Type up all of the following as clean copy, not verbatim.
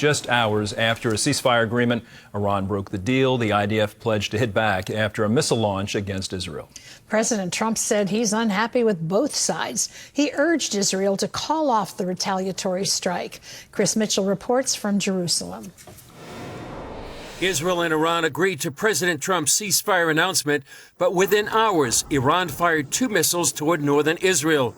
just hours after a ceasefire agreement. Iran broke the deal. The IDF pledged to hit back after a missile launch against Israel. President Trump said he's unhappy with both sides. He urged Israel to call off the retaliatory strike. Chris Mitchell reports from Jerusalem. Israel and Iran agreed to President Trump's ceasefire announcement, but within hours, Iran fired 2 missiles toward northern Israel.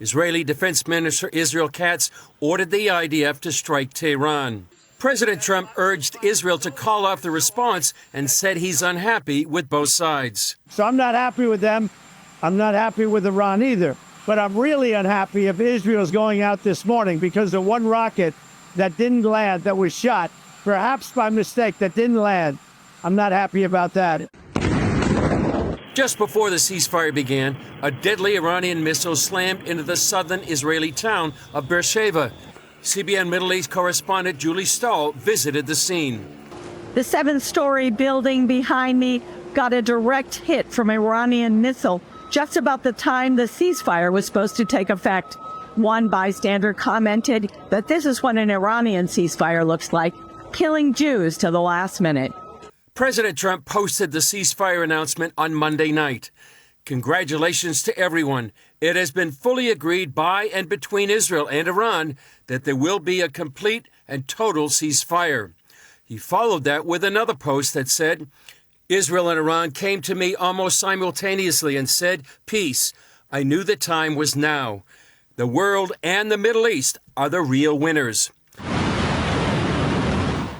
Israeli Defense Minister Israel Katz ordered the IDF to strike Tehran. President Trump urged Israel to call off the response and said he's unhappy with both sides. So I'm not happy with them. I'm not happy with Iran either. But I'm really unhappy if Israel's going out this morning because the one rocket that didn't land, that was shot, perhaps by mistake, that didn't land. I'm not happy about that. Just before the ceasefire began, a deadly Iranian missile slammed into the southern Israeli town of Beersheba. CBN Middle East correspondent Julie Stahl visited the scene. The 7-story building behind me got a direct hit from an Iranian missile just about the time the ceasefire was supposed to take effect. One bystander commented that this is what an Iranian ceasefire looks like, killing Jews to the last minute. President Trump posted the ceasefire announcement on Monday night. Congratulations to everyone. It has been fully agreed by and between Israel and Iran that there will be a complete and total ceasefire. He followed that with another post that said, Israel and Iran came to me almost simultaneously and said, peace. I knew the time was now. The world and the Middle East are the real winners.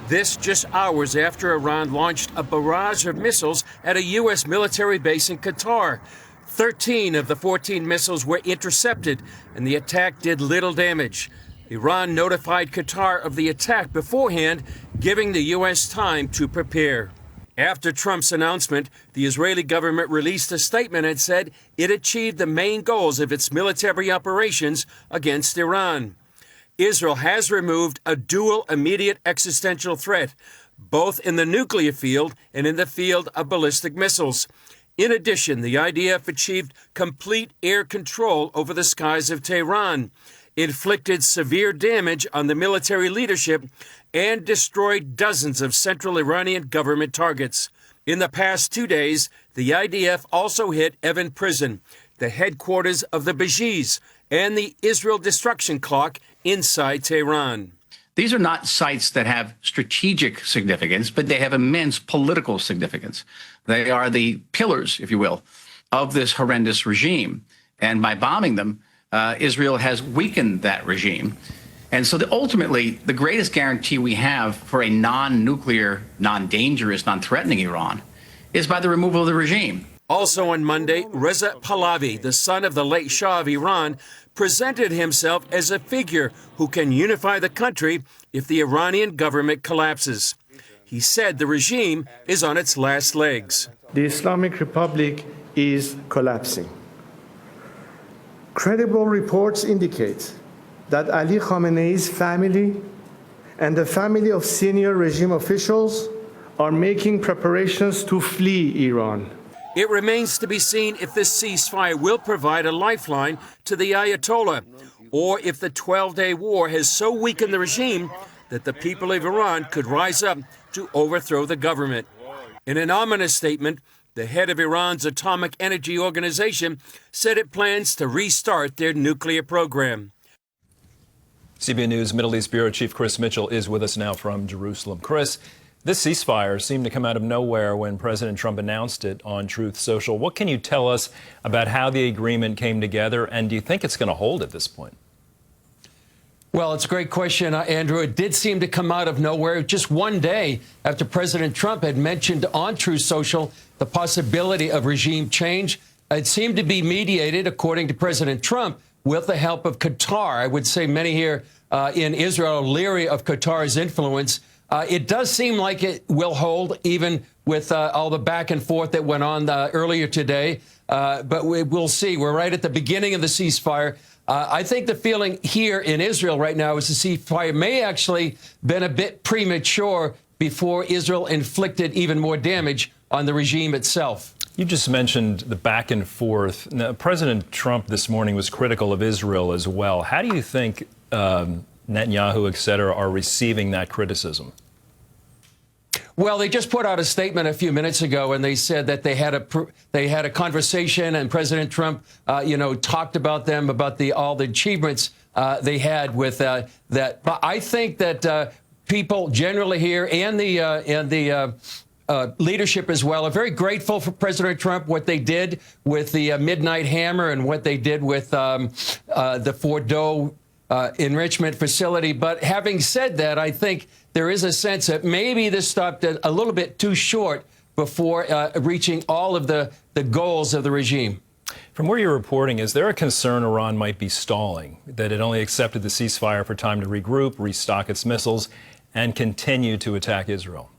This just hours after Iran launched a barrage of missiles at a U.S. military base in Qatar. 13 of the 14 missiles were intercepted, and the attack did little damage. Iran notified Qatar of the attack beforehand, giving the U.S. time to prepare. After Trump's announcement, the Israeli government released a statement and said it achieved the main goals of its military operations against Iran. Israel has removed a dual immediate existential threat, both in the nuclear field and in the field of ballistic missiles. In addition, the IDF achieved complete air control over the skies of Tehran, inflicted severe damage on the military leadership, and destroyed dozens of central Iranian government targets. In the past 2 days, the IDF also hit Evin Prison, the headquarters of the Baghis, and the Israel destruction clock inside Tehran. These are not sites that have strategic significance, but they have immense political significance. They are the pillars, if you will, of this horrendous regime. And by bombing them, Israel has weakened that regime. And so ultimately, the greatest guarantee we have for a non-nuclear, non-dangerous, non-threatening Iran is by the removal of the regime. Also on Monday, Reza Pahlavi, the son of the late Shah of Iran, presented himself as a figure who can unify the country if the Iranian government collapses. He said the regime is on its last legs. The Islamic Republic is collapsing. Credible reports indicate that Ali Khamenei's family and the family of senior regime officials are making preparations to flee Iran. It remains to be seen if this ceasefire will provide a lifeline to the Ayatollah, or if the 12-day war has so weakened the regime that the people of Iran could rise up to overthrow the government. In an ominous statement, the head of Iran's Atomic Energy Organization said it plans to restart their nuclear program. CBN News Middle East Bureau Chief Chris Mitchell is with us now from Jerusalem. Chris, this ceasefire seemed to come out of nowhere when President Trump announced it on Truth Social. What can you tell us about how the agreement came together, and do you think it's going to hold at this point? Well, it's a great question, Andrew. It did seem to come out of nowhere just one day after President Trump had mentioned on Truth Social the possibility of regime change. It seemed to be mediated, according to President Trump, with the help of Qatar. I would say many here in Israel are leery of Qatar's influence. It does seem like it will hold, even with all the back and forth that went on earlier today. But we'll see. We're right at the beginning of the ceasefire. I think the feeling here in Israel right now is the ceasefire may actually been a bit premature before Israel inflicted even more damage on the regime itself. You just mentioned the back and forth. Now, President Trump this morning was critical of Israel as well. How do you think Netanyahu, et cetera, are receiving that criticism? Well, they just put out a statement a few minutes ago, and they said that they had a conversation, and President Trump, talked about them, about all the achievements they had with that. But I think that people generally here and the leadership as well are very grateful for President Trump, what they did with the Midnight Hammer and what they did with the Fordo enrichment facility. But having said that, I think there is a sense that maybe this stopped a little bit too short before reaching all of the goals of the regime. From where you're reporting, is there a concern Iran might be stalling, that it only accepted the ceasefire for time to regroup, restock its missiles, and continue to attack Israel?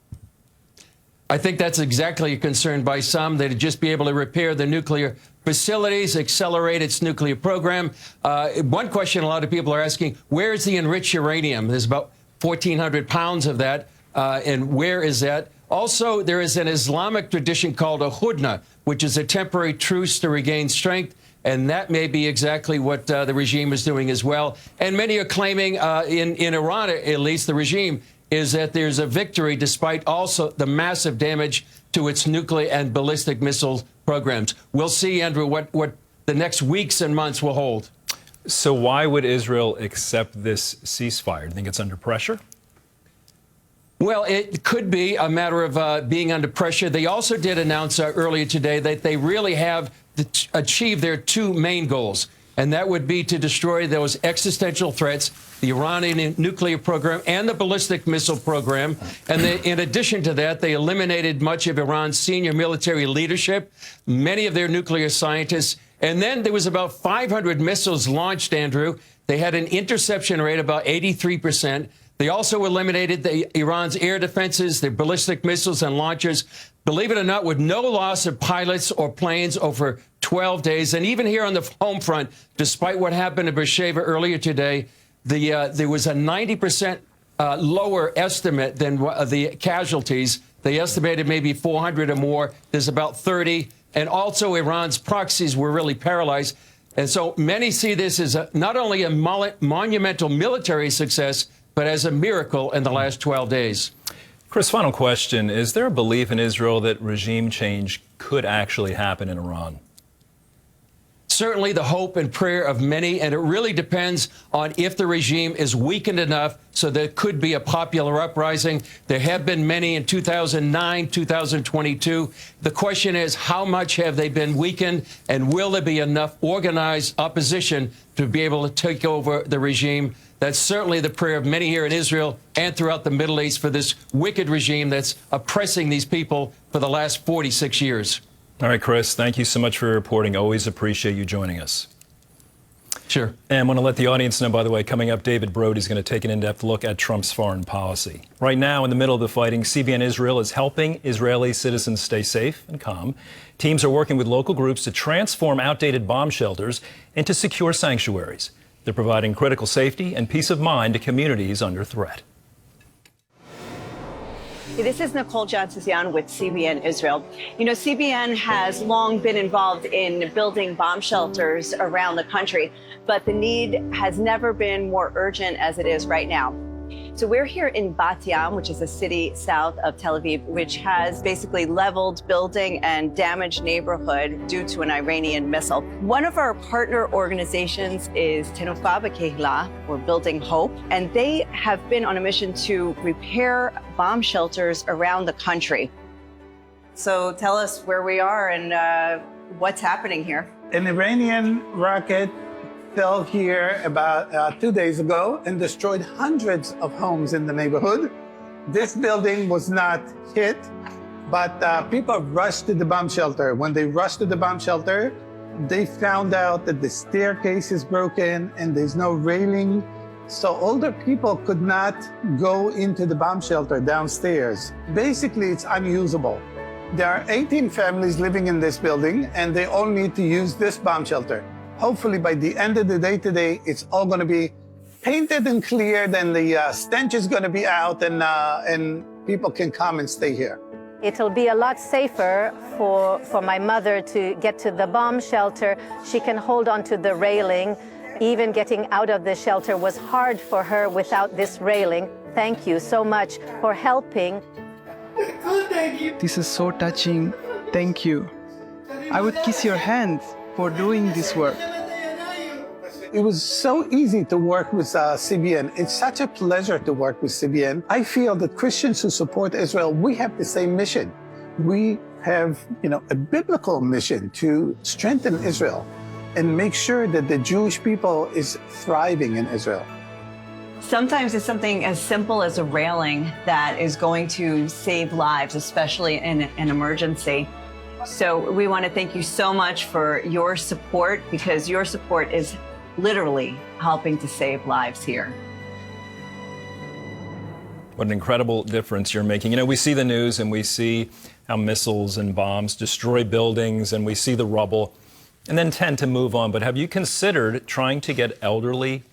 I think that's exactly a concern by some. They'd just be able to repair the nuclear facilities, accelerate its nuclear program. One question a lot of people are asking, where is the enriched uranium? There's about 1,400 pounds of that. And where is that? Also, there is an Islamic tradition called a hudna, which is a temporary truce to regain strength. And that may be exactly what the regime is doing as well. And many are claiming, in Iran, at least, the regime, is that there's a victory despite also the massive damage to its nuclear and ballistic missile programs. We'll see, Andrew, what the next weeks and months will hold. So why would Israel accept this ceasefire? Do you think it's under pressure? Well, it could be a matter of being under pressure. They also did announce earlier today that they really have achieved their two main goals, and that would be to destroy those existential threats, the Iranian nuclear program and the ballistic missile program. And in addition to that, they eliminated much of Iran's senior military leadership, many of their nuclear scientists. And then there was about 500 missiles launched, Andrew. They had an interception rate about 83%. They also eliminated Iran's air defenses, their ballistic missiles and launchers, believe it or not, with no loss of pilots or planes over 12 days. And even here on the home front, despite what happened in Beersheba earlier today, there was a 90% lower estimate than the casualties. They estimated maybe 400 or more. There's about 30. And also Iran's proxies were really paralyzed. And so many see this as not only a monumental military success, but as a miracle in the last 12 days. Chris, final question. Is there a belief in Israel that regime change could actually happen in Iran? Certainly the hope and prayer of many, and it really depends on if the regime is weakened enough so there could be a popular uprising. There have been many in 2009, 2022. The question is, how much have they been weakened, and will there be enough organized opposition to be able to take over the regime? That's certainly the prayer of many here in Israel and throughout the Middle East for this wicked regime that's oppressing these people for the last 46 years. All right, Chris, thank you so much for your reporting. Always appreciate you joining us. Sure. And I want to let the audience know, by the way, coming up, David Brody is going to take an in-depth look at Trump's foreign policy. Right now, in the middle of the fighting, CBN Israel is helping Israeli citizens stay safe and calm. Teams are working with local groups to transform outdated bomb shelters into secure sanctuaries. They're providing critical safety and peace of mind to communities under threat. This is Nicole Jansisian with CBN Israel. You know, CBN has long been involved in building bomb shelters around the country, but the need has never been more urgent as it is right now. So we're here in Bat Yam, which is a city south of Tel Aviv, which has basically leveled building and damaged neighborhood due to an Iranian missile. One of our partner organizations is Tenufa B'Kehila, or Building Hope, and they have been on a mission to repair bomb shelters around the country. So tell us where we are and what's happening here. An Iranian rocket fell here about 2 days ago and destroyed hundreds of homes in the neighborhood. This building was not hit, but people rushed to the bomb shelter. When they rushed to the bomb shelter, they found out that the staircase is broken and there's no railing. So older people could not go into the bomb shelter downstairs. Basically, it's unusable. There are 18 families living in this building and they all need to use this bomb shelter. Hopefully by the end of the day today, it's all going to be painted and cleared and the stench is going to be out and people can come and stay here. It'll be a lot safer for my mother to get to the bomb shelter. She can hold on to the railing Even getting out of the shelter was hard for her without this railing. Thank you so much for helping. This is so touching. Thank you. I would kiss your hands for doing this work. It was so easy to work with CBN. It's such a pleasure to work with CBN. I feel that Christians who support Israel, we have the same mission. We have, a biblical mission to strengthen Israel and make sure that the Jewish people is thriving in Israel. Sometimes it's something as simple as a railing that is going to save lives, especially in an emergency. So we want to thank you so much for your support, because your support is literally helping to save lives here. What an incredible difference you're making. We see the news and we see how missiles and bombs destroy buildings, and we see the rubble and then tend to move on. But have you considered trying to get elderly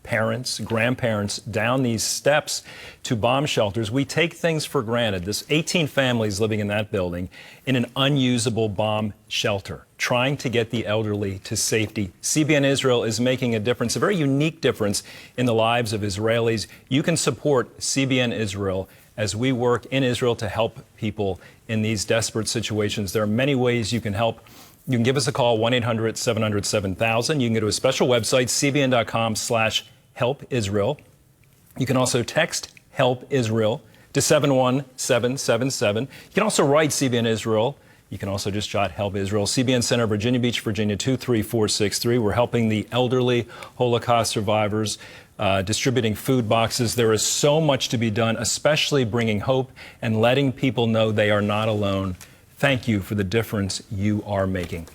parents, grandparents down these steps to bomb shelters? We take things for granted. There's 18 families living in that building in an unusable bomb shelter, trying to get the elderly to safety. CBN Israel is making a difference, a very unique difference in the lives of Israelis. You can support CBN Israel as we work in Israel to help people in these desperate situations. There are many ways you can help. You can give us a call, 1-800-700-7000. You can go to a special website, cbn.com/help-Israel. You can also text Help Israel to 71777. You can also write CBN Israel. You can also just jot Help Israel. CBN Center, Virginia Beach, Virginia 23463. We're helping the elderly Holocaust survivors, distributing food boxes. There is so much to be done, especially bringing hope and letting people know they are not alone. Thank you for the difference you are making.